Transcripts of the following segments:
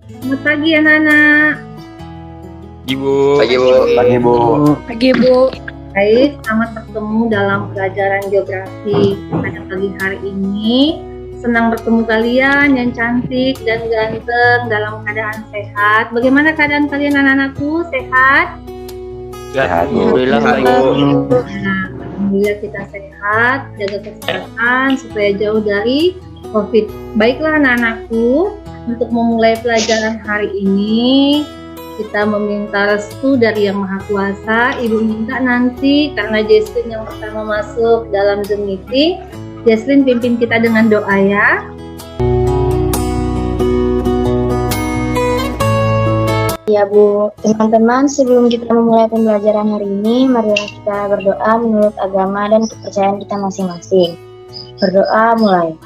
Selamat pagi anak-anak. Ibu. Pagi Bu. Pagi Bu. Pagi Bu. Baik, selamat bertemu dalam pelajaran geografi pada pagi hari ini. Senang bertemu kalian yang cantik dan ganteng dalam keadaan sehat. Bagaimana keadaan kalian anak-anakku? Sehat? Sehat, Bu. Alhamdulillah baik. Nah, alhamdulillah kita sehat, jaga kesehatan supaya jauh dari COVID. Baiklah anak-anakku, untuk memulai pelajaran hari ini, kita meminta restu dari Yang Maha Kuasa. Ibu minta nanti karena Jesslyn yang pertama masuk dalam Zoom meeting, Jesslyn pimpin kita dengan doa ya. Ya Bu, teman-teman, sebelum kita memulai pembelajaran hari ini, marilah kita berdoa menurut agama dan kepercayaan kita masing-masing. Berdoa mulai.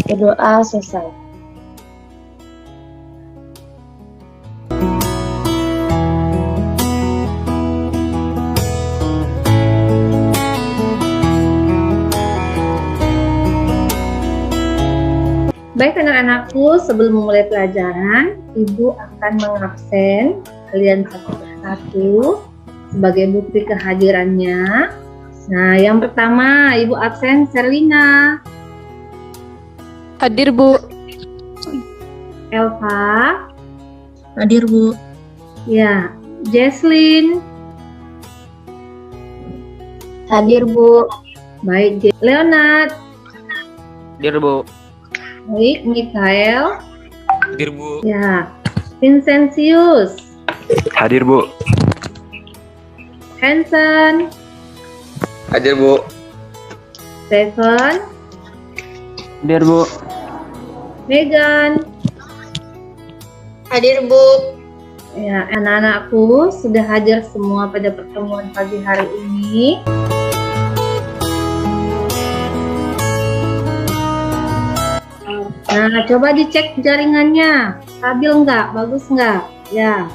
Berdoa selesai. Baik anak-anakku, sebelum memulai pelajaran, Ibu akan mengabsen kalian satu persatu sebagai bukti kehadirannya. Nah, yang pertama Ibu absen Serlina, Hadir Bu. Elva, Hadir Bu. ya, Jesslyn, Hadir Bu. baik, Leonard, Hadir Bu. baik, Mikael, Hadir Bu. ya, Vincentius, Hadir Bu. Hansen, Hadir Bu. Stephen, Hadir Bu. Megan. Hadir Bu. Ya, anak-anakku sudah hadir semua pada pertemuan pagi hari ini. Nah, coba dicek jaringannya. Stabil nggak? Bagus nggak? Ya.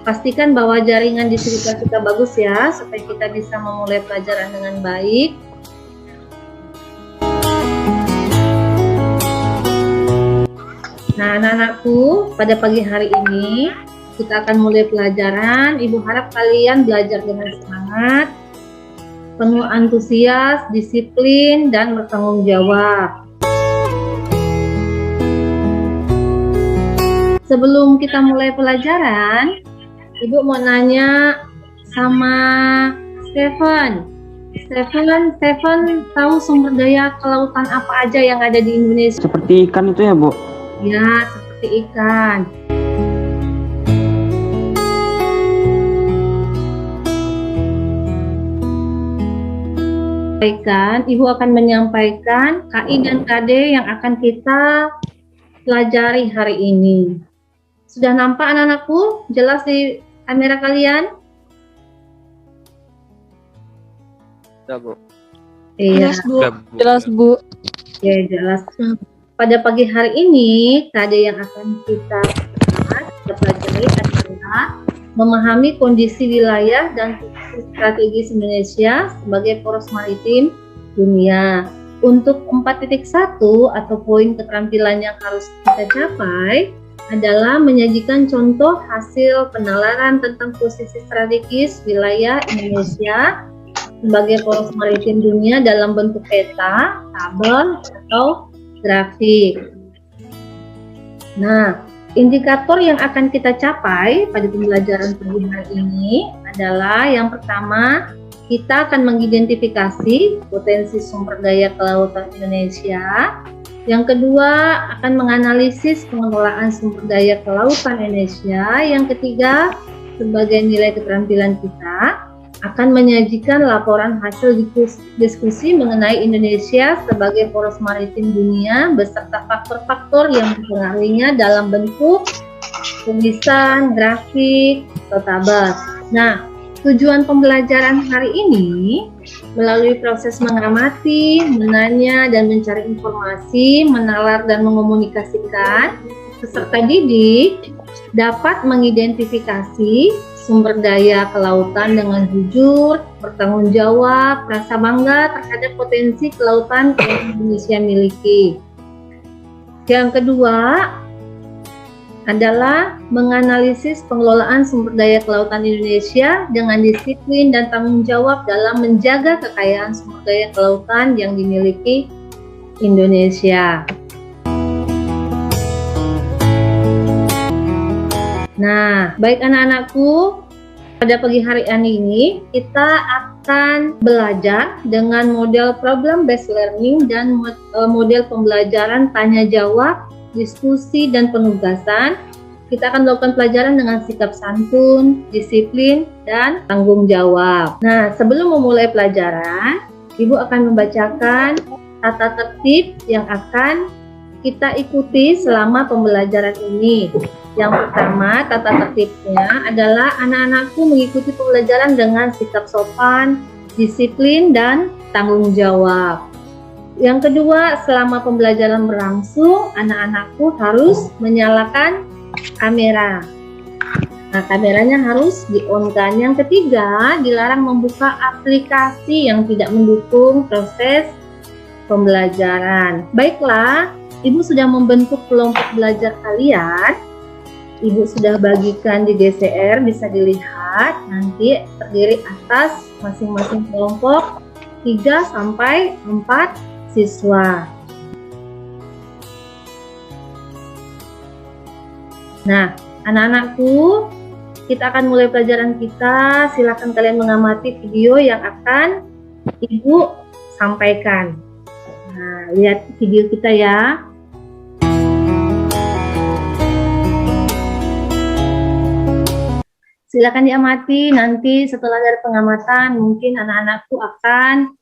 Pastikan bahwa jaringan di sekitar kita bagus ya, supaya kita bisa memulai pelajaran dengan baik. Nah, anak-anakku, pada pagi hari ini kita akan mulai pelajaran. Ibu harap kalian belajar dengan semangat, penuh antusias, disiplin, dan bertanggung jawab. Sebelum kita mulai pelajaran, Ibu mau nanya sama Stephen. Stephen tahu sumber daya kelautan apa aja yang ada di Indonesia? Seperti ikan itu ya, Bu? Ya, seperti ikan. Ibu akan menyampaikan KI dan KD yang akan kita pelajari hari ini. Sudah nampak anak-anakku? Jelas di kamera kalian? Sudah Bu. Iya, Sudah Bu. Jelas Bu. ya jelas. Pada pagi hari ini, KD yang akan kita pelajari adalah memahami kondisi wilayah dan posisi strategis Indonesia sebagai poros maritim dunia. Untuk 4.1 atau poin keterampilan yang harus kita capai adalah menyajikan contoh hasil penalaran tentang posisi strategis wilayah Indonesia sebagai poros maritim dunia dalam bentuk peta, tabel, atau grafik. Nah, indikator yang akan kita capai pada pembelajaran pagi hari ini adalah yang pertama, kita akan mengidentifikasi potensi sumber daya kelautan Indonesia. Yang kedua, akan menganalisis pengelolaan sumber daya kelautan Indonesia. Yang ketiga, sebagai nilai keterampilan kita, akan menyajikan laporan hasil diskusi mengenai Indonesia sebagai poros maritim dunia beserta faktor-faktor yang mempengaruhinya dalam bentuk tulisan, grafik, atau tabel. Nah, tujuan pembelajaran hari ini melalui proses mengamati, menanya, dan mencari informasi, menalar dan mengomunikasikan, peserta didik dapat mengidentifikasi sumber daya kelautan dengan jujur, bertanggung jawab, rasa bangga terhadap potensi kelautan yang Indonesia miliki. Yang kedua adalah menganalisis pengelolaan sumber daya kelautan Indonesia dengan disiplin dan tanggung jawab dalam menjaga kekayaan sumber daya kelautan yang dimiliki Indonesia. Nah, baik anak-anakku, pada pagi hari ini kita akan belajar dengan model problem based learning dan model pembelajaran tanya jawab, diskusi dan penugasan. Kita akan melakukan pelajaran dengan sikap santun, disiplin dan tanggung jawab. Nah, sebelum memulai pelajaran, Ibu akan membacakan tata tertib yang akan kita ikuti selama pembelajaran ini. Yang pertama, tata tertibnya adalah anak-anakku mengikuti pembelajaran dengan sikap sopan, disiplin, dan tanggung jawab. Yang kedua, selama pembelajaran berlangsung, anak-anakku harus menyalakan kamera. Nah, kameranya harus di-on-kan. Yang ketiga, dilarang membuka aplikasi yang tidak mendukung proses pembelajaran. Baiklah, Ibu sudah membentuk kelompok belajar kalian. Ibu sudah bagikan di GCR, bisa dilihat nanti terdiri atas masing-masing kelompok 3 sampai 4 siswa. Nah, anak-anakku, kita akan mulai pelajaran kita. Silakan kalian mengamati video yang akan Ibu sampaikan. Nah, lihat video kita ya. Silakan diamati, nanti setelah dari pengamatan mungkin anak-anakku akan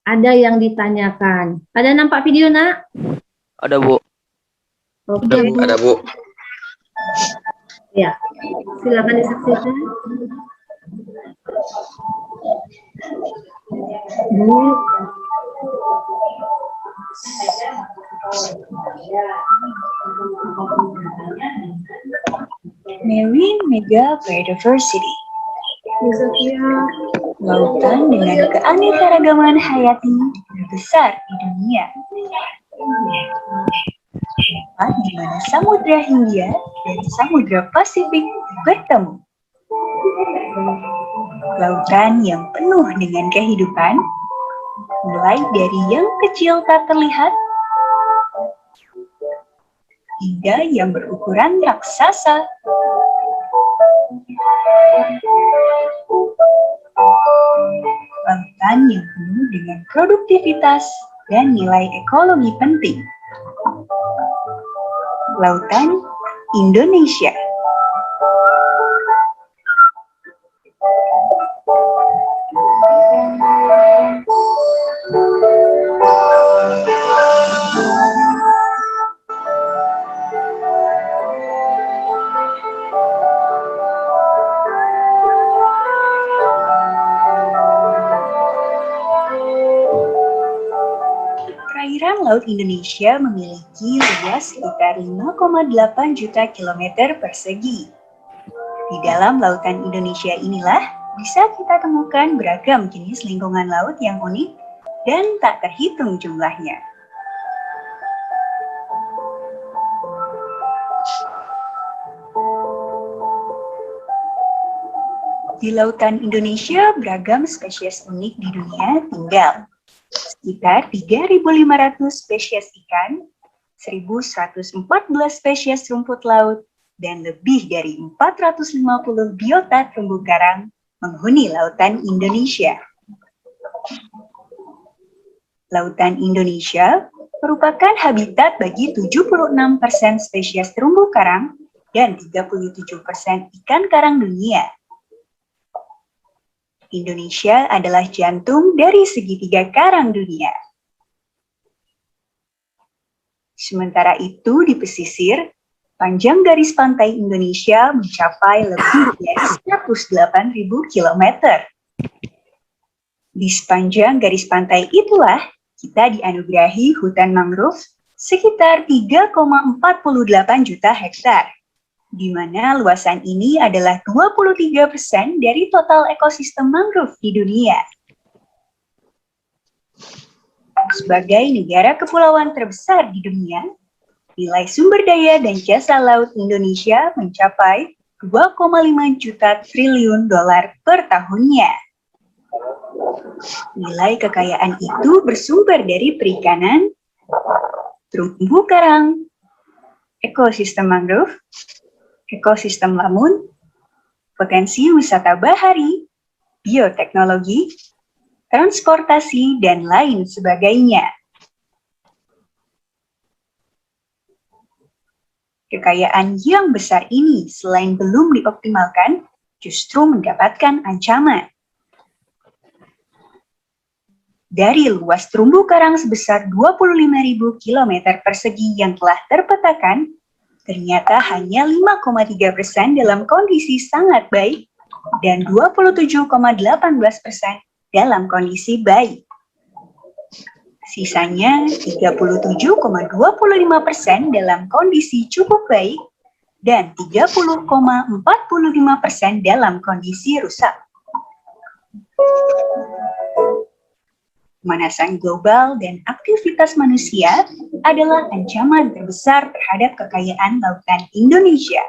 ada yang ditanyakan. Ada nampak video, Nak? Ada, Bu. Oke, Bu. Ada, Bu. Ya, silakan disaksikan. Bu. Marine Mega Biodiversity, lautan dengan keanekaragaman hayati terbesar di dunia. Tempat di mana Samudra Hindia dan Samudra Pasifik bertemu. Lautan yang penuh dengan kehidupan, mulai dari yang kecil tak terlihat hingga yang berukuran raksasa. Lautan yang penuh dengan produktivitas dan nilai ekologi penting. Lautan Indonesia. Perairan Laut Indonesia memiliki luas sekitar 5,8 juta kilometer persegi. Di dalam lautan Indonesia inilah bisa kita temukan beragam jenis lingkungan laut yang unik dan tak terhitung jumlahnya. Di lautan Indonesia, beragam spesies unik di dunia tinggal. Sekitar 3.500 spesies ikan, 1.114 spesies rumput laut, dan lebih dari 450 biota terumbu karang menghuni lautan Indonesia. Lautan Indonesia merupakan habitat bagi 76% spesies terumbu karang dan 37% ikan karang dunia. Indonesia adalah jantung dari segitiga karang dunia. Sementara itu di pesisir, panjang garis pantai Indonesia mencapai lebih dari 108.000 km. Di sepanjang garis pantai itulah kita dianugerahi hutan mangrove sekitar 3,48 juta hektar. di mana luasan ini adalah 23% dari total ekosistem mangrove di dunia. Sebagai negara kepulauan terbesar di dunia, nilai sumber daya dan jasa laut Indonesia mencapai 2,5 juta triliun dolar per tahunnya. Nilai kekayaan itu bersumber dari perikanan, terumbu karang, ekosistem mangrove, ekosistem lamun, potensi wisata bahari, bioteknologi, transportasi, dan lain sebagainya. Kekayaan yang besar ini selain belum dioptimalkan, justru mendapatkan ancaman. Dari luas terumbu karang sebesar 25.000 km persegi yang telah terpetakan, ternyata hanya 5,3% dalam kondisi sangat baik dan 27,18% dalam kondisi baik. Sisanya 37,25% dalam kondisi cukup baik dan 30,45% dalam kondisi rusak. Pemanasan global dan aktivitas manusia adalah ancaman terbesar terhadap kekayaan lautan Indonesia.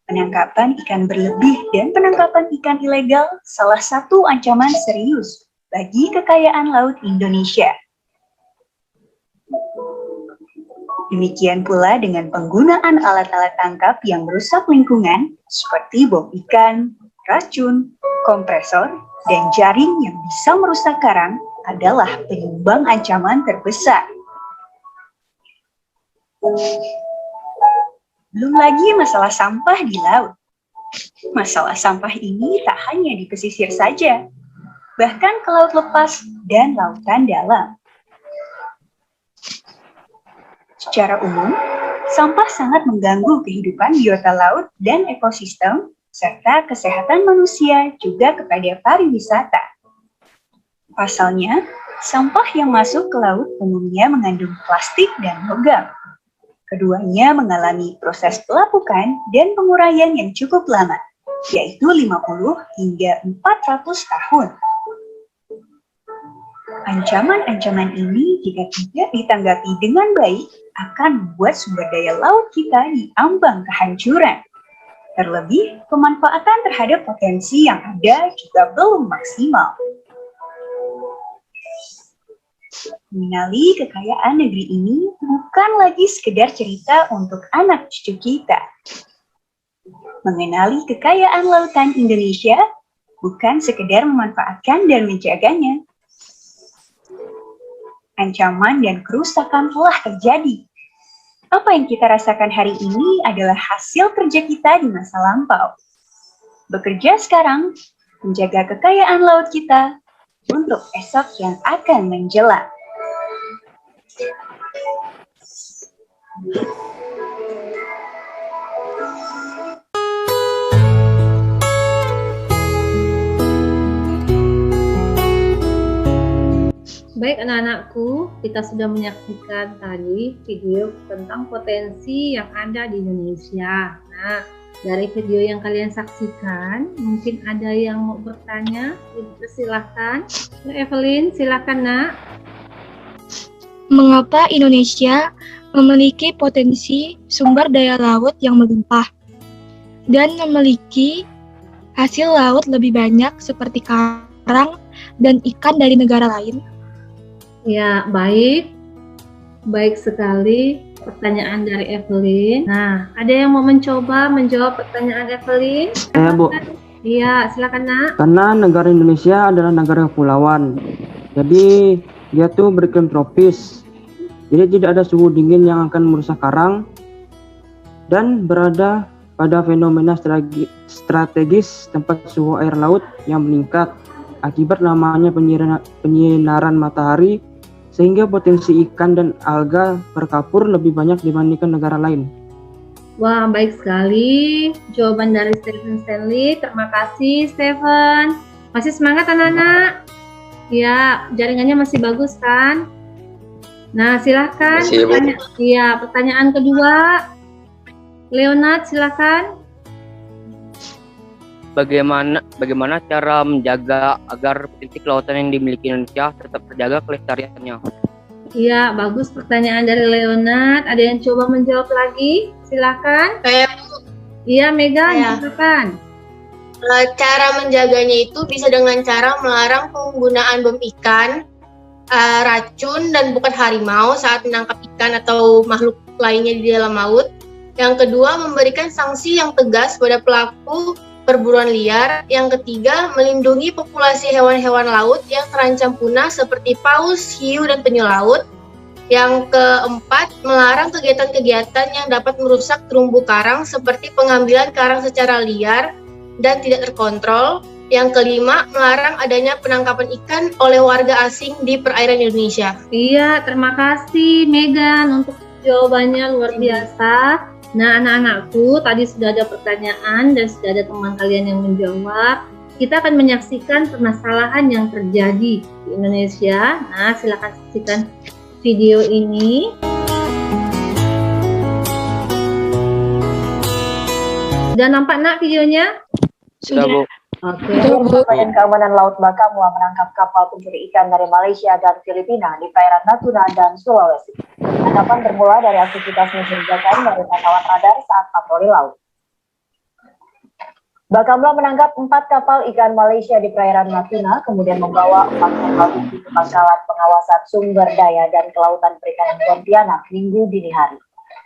Penangkapan ikan berlebih dan penangkapan ikan ilegal salah satu ancaman serius bagi kekayaan laut Indonesia. Demikian pula dengan penggunaan alat-alat tangkap yang merusak lingkungan seperti bom ikan, racun, kompresor, dan jaring yang bisa merusak karang adalah penyumbang ancaman terbesar. Belum lagi masalah sampah di laut. Masalah sampah ini tak hanya di pesisir saja, bahkan ke laut lepas dan lautan dalam. Secara umum, sampah sangat mengganggu kehidupan biota laut dan ekosistem, serta kesehatan manusia juga kepada pariwisata. Pasalnya, sampah yang masuk ke laut umumnya mengandung plastik dan logam. Keduanya mengalami proses pelapukan dan penguraian yang cukup lama, yaitu 50 hingga 400 tahun. Ancaman-ancaman ini jika tidak ditanggapi dengan baik akan membuat sumber daya laut kita diambang kehancuran. Terlebih, pemanfaatan terhadap potensi yang ada juga belum maksimal. Mengenali kekayaan negeri ini bukan lagi sekedar cerita untuk anak cucu kita. Mengenali kekayaan lautan Indonesia bukan sekedar memanfaatkan dan menjaganya. Ancaman dan kerusakan telah terjadi. Apa yang kita rasakan hari ini adalah hasil kerja kita di masa lampau. Bekerja sekarang, menjaga kekayaan laut kita untuk esok yang akan menjelang. Baik anak-anakku, kita sudah menyaksikan tadi video tentang potensi yang ada di Indonesia. Nah, dari video yang kalian saksikan, mungkin ada yang mau bertanya, silahkan. Evelyn, silahkan nak. Mengapa Indonesia memiliki potensi sumber daya laut yang melimpah dan memiliki hasil laut lebih banyak seperti karang dan ikan dari negara lain? Ya, baik sekali pertanyaan dari Evelyn. Nah, ada yang mau mencoba menjawab pertanyaan Evelyn? Bu. Iya, silakan nak. Karena negara Indonesia adalah negara kepulauan, jadi dia tuh beriklim tropis. Jadi tidak ada suhu dingin yang akan merusak karang dan berada pada fenomena strategis tempat suhu air laut yang meningkat akibat lamanya penyinaran matahari, sehingga potensi ikan dan alga berkapur lebih banyak dibandingkan negara lain. Wah, baik sekali jawaban dari Stephen Stanley. Terima kasih, Stephen. Masih semangat anak-anak? Ya, jaringannya masih bagus kan? Nah, silahkan. Pertanyaan kedua. Leonard, silakan. Bagaimana cara menjaga agar potensi kelautan yang dimiliki Indonesia tetap terjaga kelestariannya? Iya, bagus pertanyaan dari Leonard. Ada yang coba menjawab lagi? Silakan. Iya, Megan, silakan. Cara menjaganya itu bisa dengan cara melarang penggunaan bom ikan, racun, dan bukan harimau saat menangkap ikan atau makhluk lainnya di dalam laut. Yang kedua, memberikan sanksi yang tegas pada pelaku perburuan liar. Yang ketiga, melindungi populasi hewan-hewan laut yang terancam punah seperti paus, hiu, dan penyu laut. Yang keempat, melarang kegiatan-kegiatan yang dapat merusak terumbu karang seperti pengambilan karang secara liar dan tidak terkontrol. Yang kelima, melarang adanya penangkapan ikan oleh warga asing di perairan Indonesia. Iya, terima kasih Megan untuk jawabannya, luar biasa. Nah, anak-anakku, tadi sudah ada pertanyaan dan sudah ada teman kalian yang menjawab. Kita akan menyaksikan permasalahan yang terjadi di Indonesia. Nah, silakan saksikan video ini. Sudah nampak nak videonya? Sudah, Bu. Oke. Badan Keamanan Laut Bakamla menangkap kapal pencuri ikan dari Malaysia dan Filipina di perairan Natuna dan Sulawesi. Penangkapan bermula dari aktivitas mencurigakan dari pantauan radar saat patroli laut. Bakamla menangkap 4 kapal ikan Malaysia di perairan Natuna, kemudian membawa 4 kapal bukti ke Pangkalan Pengawasan Sumber Daya dan Kelautan Perikanan Pontianak Minggu dini hari.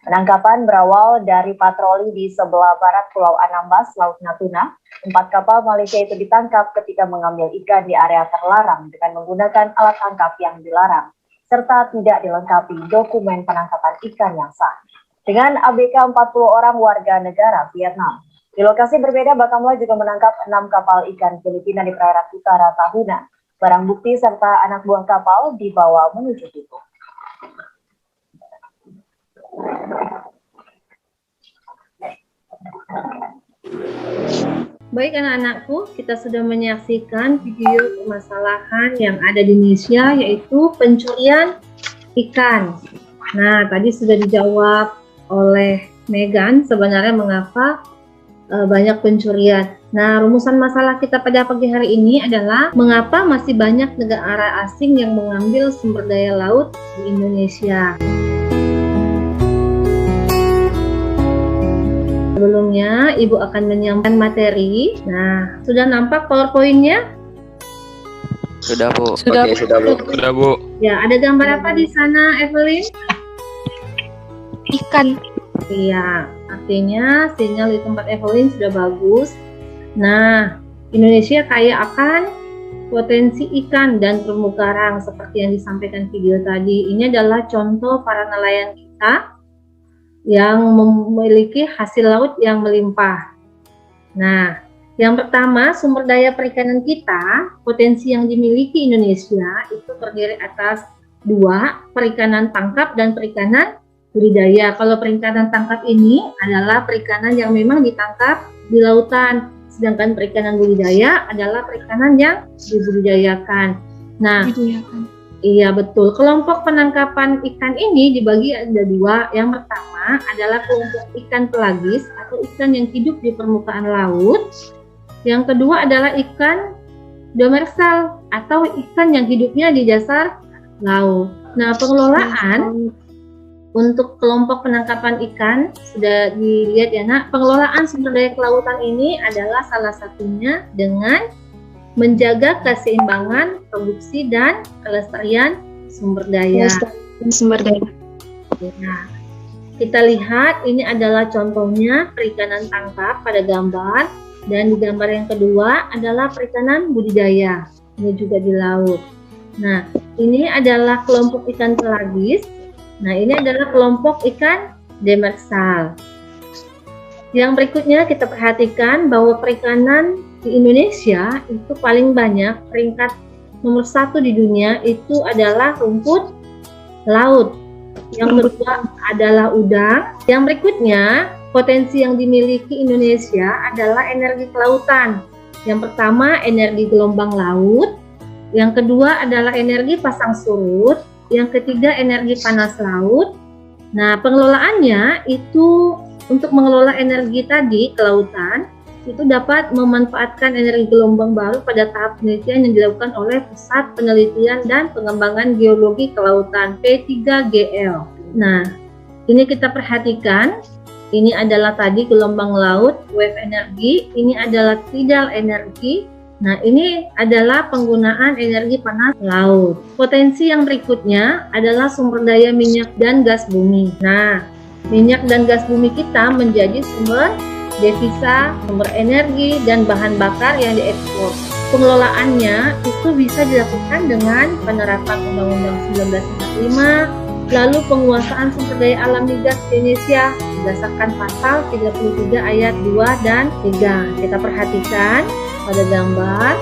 Penangkapan berawal dari patroli di sebelah barat Pulau Anambas, Laut Natuna. 4 kapal Malaysia itu ditangkap ketika mengambil ikan di area terlarang dengan menggunakan alat tangkap yang dilarang, serta tidak dilengkapi dokumen penangkapan ikan yang sah. Dengan ABK 40 orang warga negara Vietnam. Di lokasi berbeda, Bakamla juga menangkap 6 kapal ikan Filipina di perairan utara Tahuna. Barang bukti serta anak buah kapal dibawa menuju Bitung. Baik anak-anakku, kita sudah menyaksikan video permasalahan yang ada di Indonesia, yaitu pencurian ikan. Nah, tadi sudah dijawab oleh Megan sebenarnya mengapa banyak pencurian. Nah, rumusan masalah kita pada pagi hari ini adalah mengapa masih banyak negara asing yang mengambil sumber daya laut di Indonesia. Sebelumnya, Ibu akan menyampaikan materi. Nah, sudah nampak PowerPoint-nya? Sudah, Bu. Oke, sudah, Bu. Sudah, Bu. Ya, ada gambar apa di sana, Evelyn? Ikan. Iya, artinya sinyal di tempat Evelyn sudah bagus. Nah, Indonesia kaya akan potensi ikan dan terumbu karang seperti yang disampaikan video tadi. Ini adalah contoh para nelayan kita yang memiliki hasil laut yang melimpah. Nah, yang pertama, sumber daya perikanan kita, potensi yang dimiliki Indonesia itu terdiri atas 2, perikanan tangkap dan perikanan budidaya. Kalau perikanan tangkap ini adalah perikanan yang memang ditangkap di lautan, sedangkan perikanan budidaya adalah perikanan yang dibudidayakan. Nah, iya betul. Kelompok penangkapan ikan ini dibagi ada 2. Yang pertama adalah kelompok ikan pelagis atau ikan yang hidup di permukaan laut. Yang kedua adalah ikan demersal atau ikan yang hidupnya di dasar laut. Nah, pengelolaan untuk kelompok penangkapan ikan sudah dilihat ya nak. Pengelolaan sumber daya kelautan ini adalah salah satunya dengan menjaga keseimbangan produksi dan kelestarian sumber daya. Nah, kita lihat ini adalah contohnya perikanan tangkap pada gambar, dan di gambar yang kedua adalah perikanan budidaya. Ini juga di laut. Nah, ini adalah kelompok ikan pelagis. Nah, ini adalah kelompok ikan demersal. Yang berikutnya kita perhatikan bahwa perikanan di Indonesia itu paling banyak, peringkat nomor 1 di dunia itu adalah rumput laut. Yang kedua adalah udang. Yang berikutnya, potensi yang dimiliki Indonesia adalah energi kelautan. Yang pertama, energi gelombang laut. Yang kedua adalah energi pasang surut. Yang ketiga, energi panas laut. Nah, pengelolaannya itu Untuk mengelola energi tadi ke lautan, itu dapat memanfaatkan energi gelombang baru pada tahap penelitian yang dilakukan oleh Pusat Penelitian dan Pengembangan Geologi Kelautan P3GL. Nah, ini kita perhatikan, ini adalah tadi gelombang laut, wave energi, ini adalah tidal energi. Nah, ini adalah penggunaan energi panas laut. Potensi yang berikutnya adalah sumber daya minyak dan gas bumi. Nah, minyak dan gas bumi kita menjadi sumber devisa, sumber energi, dan bahan bakar yang diekspor. Pengelolaannya itu bisa dilakukan dengan penerapan Undang-Undang 1945, lalu penguasaan sumber daya alam migas di Indonesia berdasarkan pasal 33 ayat 2 dan 3. Kita perhatikan pada gambar,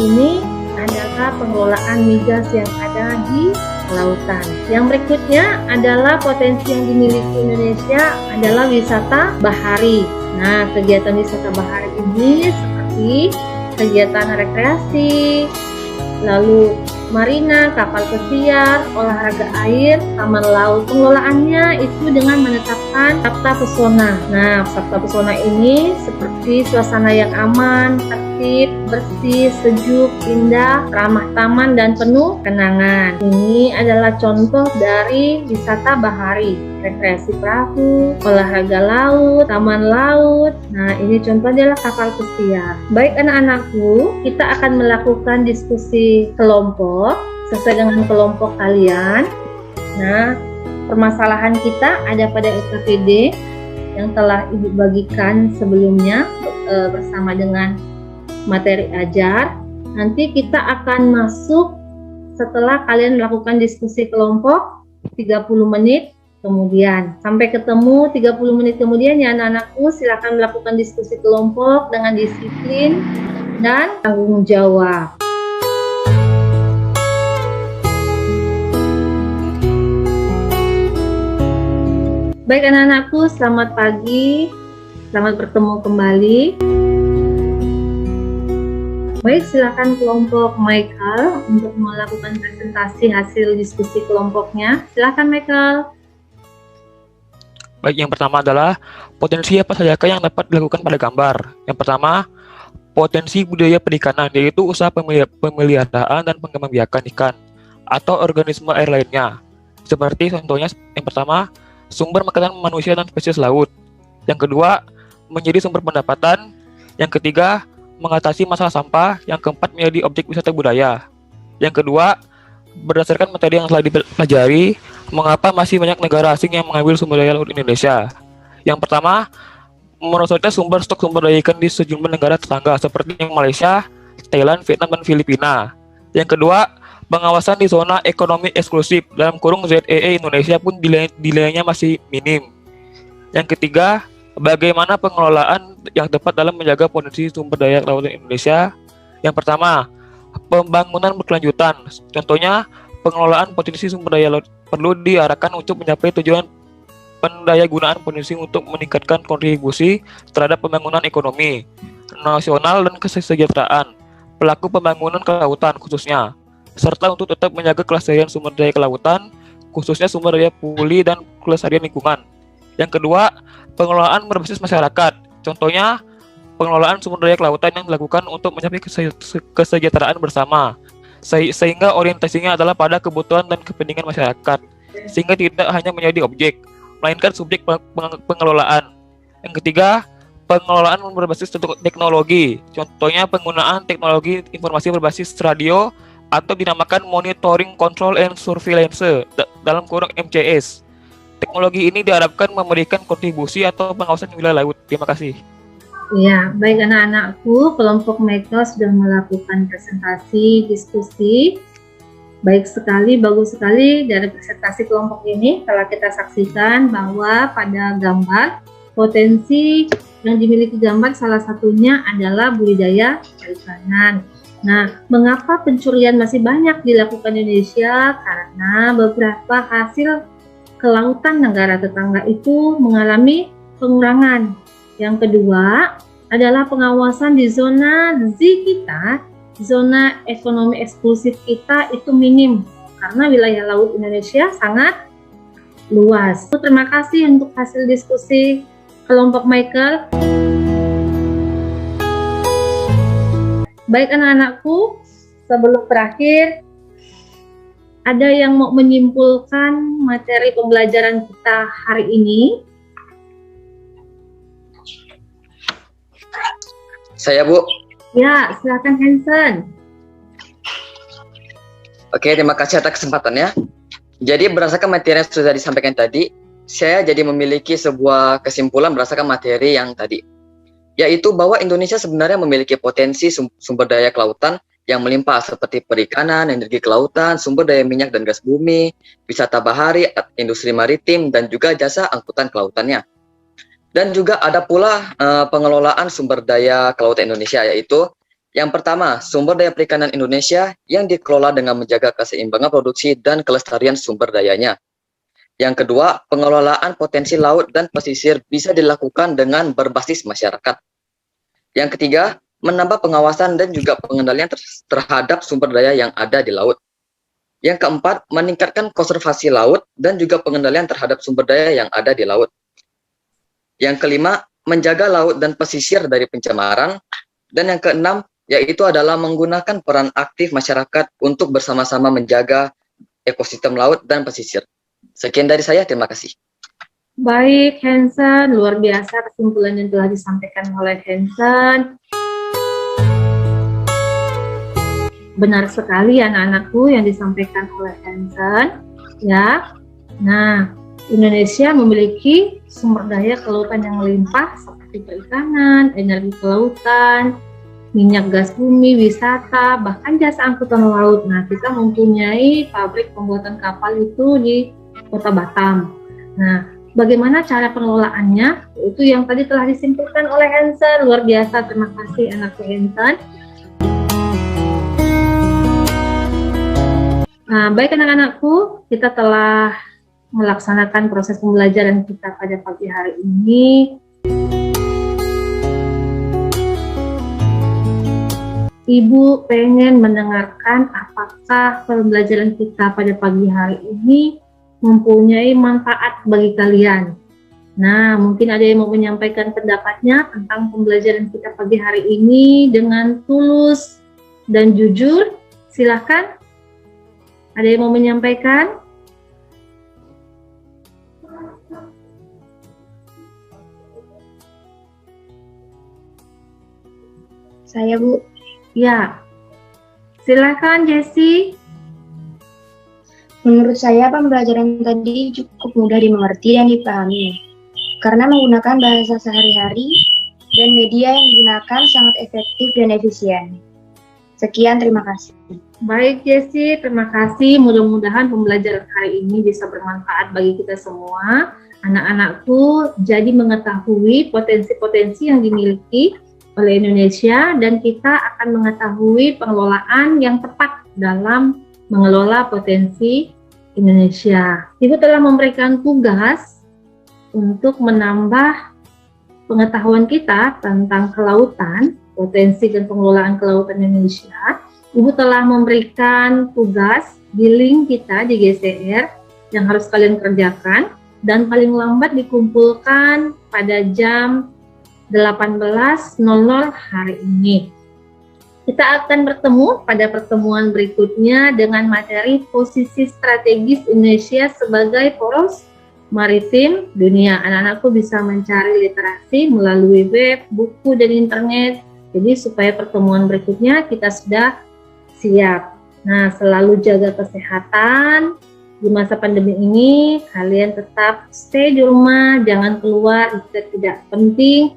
ini adalah pengelolaan migas yang ada di lautan. Yang berikutnya adalah potensi yang dimiliki Indonesia adalah wisata bahari. Nah, kegiatan wisata bahari ini seperti kegiatan rekreasi, lalu marina, kapal pesiar, olahraga air, taman laut. Pengelolaannya itu dengan menetapkan sabta pesona. Nah, sabta pesona ini seperti suasana yang aman, tertib, bersih, sejuk, indah, ramah taman, dan penuh kenangan. Ini adalah contoh dari wisata bahari, rekreasi perahu, olahraga laut, taman laut. Nah, ini contoh adalah kapal pesiar. Baik anak-anakku, kita akan melakukan diskusi kelompok sesuai dengan kelompok kalian. Nah, permasalahan kita ada pada LKPD yang telah Ibu bagikan sebelumnya bersama dengan materi ajar. Nanti kita akan masuk setelah kalian melakukan diskusi kelompok 30 menit kemudian. Sampai ketemu 30 menit kemudian ya anak-anakku, silakan melakukan diskusi kelompok dengan disiplin dan tanggung jawab. Baik anak-anakku, selamat pagi, selamat bertemu kembali. Baik, silakan kelompok Michael untuk melakukan presentasi hasil diskusi kelompoknya. Silakan Michael. Baik, yang pertama adalah potensi apa saja yang dapat dilakukan pada gambar. Yang pertama, potensi budaya perikanan, yaitu usaha pemeliharaan dan pengembangbiakan ikan atau organisme air lainnya. Seperti contohnya yang pertama, sumber makanan manusia dan spesies laut. Yang kedua, menjadi sumber pendapatan. Yang ketiga, mengatasi masalah sampah. Yang keempat, menjadi objek wisata budaya. Yang kedua, berdasarkan materi yang telah dipelajari, mengapa masih banyak negara asing yang mengambil sumber daya laut Indonesia? Yang pertama, merosotnya stok sumber daya ikan di sejumlah negara tetangga seperti Malaysia, Thailand, Vietnam, dan Filipina. Yang kedua, pengawasan di zona ekonomi eksklusif dalam kurung ZEE Indonesia pun nilainya masih minim. Yang ketiga, bagaimana pengelolaan yang tepat dalam menjaga potensi sumber daya laut Indonesia? Yang pertama, pembangunan berkelanjutan. Contohnya, pengelolaan potensi sumber daya laut perlu diarahkan untuk mencapai tujuan pendayagunaan potensi untuk meningkatkan kontribusi terhadap pembangunan ekonomi nasional dan kesejahteraan pelaku pembangunan kelautan khususnya, serta untuk tetap menjaga kelestarian sumber daya kelautan, khususnya sumber daya pulih dan kelestarian lingkungan. Yang kedua, pengelolaan berbasis masyarakat. Contohnya, pengelolaan sumber daya kelautan yang dilakukan untuk mencapai kesejahteraan bersama, sehingga orientasinya adalah pada kebutuhan dan kepentingan masyarakat, sehingga tidak hanya menjadi objek, melainkan subjek pengelolaan. Yang ketiga, pengelolaan berbasis teknologi. Contohnya, penggunaan teknologi informasi berbasis radio atau dinamakan Monitoring, Control, and Surveillance dalam kurung MCS. Teknologi ini diharapkan memberikan kontribusi atau pengawasan wilayah laut. Terima kasih. Ya, baik anak-anakku, kelompok Michael sudah melakukan presentasi, diskusi. Baik sekali, bagus sekali dari presentasi kelompok ini. Telah kita saksikan bahwa pada gambar, potensi yang dimiliki gambar salah satunya adalah budidaya perikanan. Nah, mengapa pencurian masih banyak dilakukan di Indonesia? Karena beberapa hasil kelautan negara tetangga itu mengalami pengurangan. Yang kedua adalah pengawasan di zona Z kita, zona ekonomi eksklusif kita itu minim karena wilayah laut Indonesia sangat luas. Terima kasih untuk hasil diskusi kelompok Michael. Baik anak-anakku, sebelum berakhir, ada yang mau menyimpulkan materi pembelajaran kita hari ini? Saya, Bu. Ya, silakan Hansen. Oke, terima kasih atas kesempatannya. Jadi berdasarkan materi yang sudah disampaikan tadi, saya jadi memiliki sebuah kesimpulan berdasarkan materi yang tadi, yaitu bahwa Indonesia sebenarnya memiliki potensi sumber daya kelautan yang melimpah seperti perikanan, energi kelautan, sumber daya minyak dan gas bumi, wisata bahari, industri maritim, dan juga jasa angkutan kelautannya. Dan juga ada pula pengelolaan sumber daya kelautan Indonesia, yaitu yang pertama, sumber daya perikanan Indonesia yang dikelola dengan menjaga keseimbangan produksi dan kelestarian sumber dayanya. Yang kedua, pengelolaan potensi laut dan pesisir bisa dilakukan dengan berbasis masyarakat. Yang ketiga, menambah pengawasan dan juga pengendalian terhadap sumber daya yang ada di laut. Yang keempat, meningkatkan konservasi laut dan juga pengendalian terhadap sumber daya yang ada di laut. Yang kelima, menjaga laut dan pesisir dari pencemaran. Dan yang keenam, yaitu adalah menggunakan peran aktif masyarakat untuk bersama-sama menjaga ekosistem laut dan pesisir. Sekian dari saya, terima kasih. Baik, Hansen, luar biasa kesimpulan yang telah disampaikan oleh Hansen. Benar sekali anak-anakku yang disampaikan oleh Hansen, ya. Nah, Indonesia memiliki sumber daya kelautan yang melimpah seperti perikanan, energi kelautan, minyak gas bumi, wisata, bahkan jasa angkutan laut. Nah, kita mempunyai pabrik pembuatan kapal itu di Kota Batam. Nah, bagaimana cara pengelolaannya? Itu yang tadi telah disimpulkan oleh Hansen. Luar biasa, terima kasih anakku Hansen. Nah, baik anak-anakku, kita telah melaksanakan proses pembelajaran kita pada pagi hari ini. Ibu pengen mendengarkan apakah pembelajaran kita pada pagi hari ini mempunyai manfaat bagi kalian. Nah, mungkin ada yang mau menyampaikan pendapatnya tentang pembelajaran kita pagi hari ini dengan tulus dan jujur. Silahkan. Ada yang mau menyampaikan? Saya, Bu. Ya, silakan Jessie. Menurut saya pembelajaran tadi cukup mudah dimengerti dan dipahami, karena menggunakan bahasa sehari-hari dan media yang digunakan sangat efektif dan efisien. Sekian, terima kasih. Baik Jessie, terima kasih. Mudah-mudahan pembelajaran hari ini bisa bermanfaat bagi kita semua. Anak-anakku jadi mengetahui potensi-potensi yang dimiliki oleh Indonesia, dan kita akan mengetahui pengelolaan yang tepat dalam mengelola potensi Indonesia. Ibu telah memberikan tugas untuk menambah pengetahuan kita tentang kelautan, potensi dan pengelolaan kelautan Indonesia. Ibu telah memberikan tugas di link kita di GCR yang harus kalian kerjakan, dan paling lambat dikumpulkan pada jam 18.00 hari ini. Kita akan bertemu pada pertemuan berikutnya dengan materi posisi strategis Indonesia sebagai poros maritim dunia. Anak-anakku bisa mencari literasi melalui web, buku, dan internet. Jadi supaya pertemuan berikutnya kita sudah siap. Nah, selalu jaga kesehatan. Di masa pandemi ini, kalian tetap stay di rumah, jangan keluar jika tidak penting.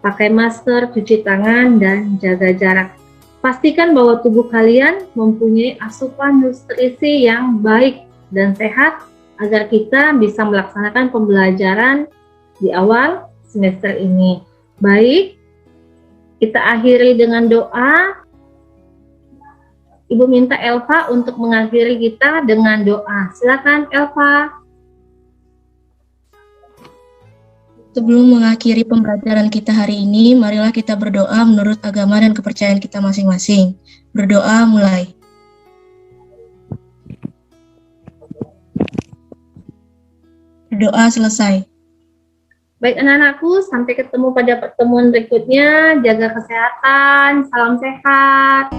Pakai masker, cuci tangan, dan jaga jarak. Pastikan bahwa tubuh kalian mempunyai asupan nutrisi yang baik dan sehat agar kita bisa melaksanakan pembelajaran di awal semester ini. Baik, kita akhiri dengan doa. Ibu minta Elva untuk mengakhiri kita dengan doa. Silakan Elva. Sebelum mengakhiri pembelajaran kita hari ini, marilah kita berdoa menurut agama dan kepercayaan kita masing-masing. Berdoa mulai. Berdoa selesai. Baik anak-anakku, sampai ketemu pada pertemuan berikutnya. Jaga kesehatan, salam sehat.